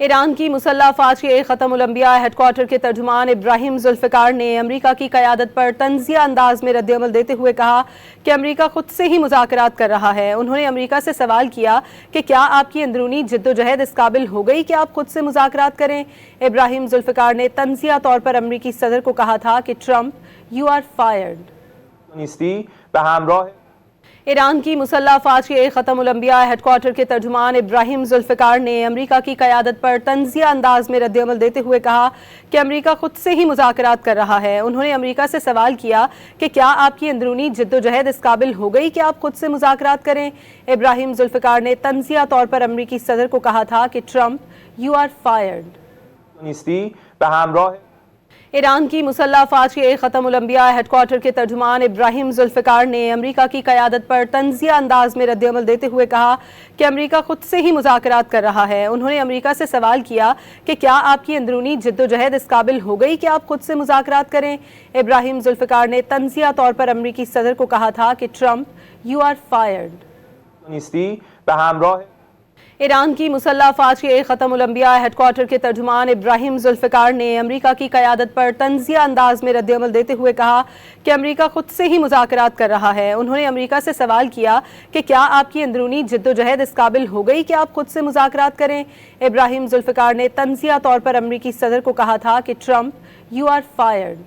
ایران کی مسلح افواج کے ختم الانبیاء ہیڈ کوارٹر کے ترجمان ابراہیم ذوالفقار نے امریکہ کی قیادت پر طنزیہ انداز میں رد عمل دیتے ہوئے کہا کہ امریکہ خود سے ہی مذاکرات کر رہا ہے۔ انہوں نے امریکہ سے سوال کیا کہ کیا آپ کی اندرونی جدوجہد اس قابل ہو گئی کہ آپ خود سے مذاکرات کریں؟ ابراہیم ذوالفقار نے طنزیہ طور پر امریکی صدر کو کہا تھا کہ Trump you are fired. Iran کی مسلح افواج کے ختم الانبیاء ہیڈ کوارٹر کے ترجمان ابراہیم ذوالفقار نے امریکہ کی قیادت پر طنزیہ انداز میں رد عمل دیتے ہوئے کہا کہ امریکہ خود سے ہی مذاکرات کر رہا ہے۔ انہوں نے امریکہ سے سوال کیا کہ کیا آپ کی اندرونی جدوجہد اس قابل ہو گئی کہ آپ خود سے مذاکرات کریں؟ ابراہیم ذوالفقار نے طنزیہ طور پر امریکی صدر کو کہا تھا کہ Trump you are fired. Iran کی مسلح افواج کے ختم الانبیاء ہیڈ کوارٹر کے ترجمان ابراہیم ذوالفقار نے امریکہ کی قیادت پر طنزیہ انداز میں رد عمل دیتے ہوئے کہا کہ امریکہ خود سے ہی مذاکرات کر رہا ہے۔ انہوں نے امریکہ سے سوال کیا کہ کیا آپ کی اندرونی جدوجہد اس قابل ہو گئی کہ آپ خود سے مذاکرات کریں؟ ابراہیم ذوالفقار نے طنزیہ طور پر امریکی صدر کو کہا تھا کہ Trump you are fired. Iran کی مسلح افواج کے ختم الانبیاء ہیڈ کوارٹر کے ترجمان ابراہیم ذوالفقار نے امریکہ کی قیادت پر طنزیہ انداز میں رد عمل دیتے ہوئے کہا کہ امریکہ خود سے ہی مذاکرات کر رہا ہے۔ انہوں نے امریکہ سے سوال کیا کہ کیا آپ کی اندرونی جدوجہد اس قابل ہو گئی کہ آپ خود سے مذاکرات کریں؟ ابراہیم ذوالفقار نے طنزیہ طور پر امریکی صدر کو کہا تھا کہ ٹرمپ یو آر فائرڈ۔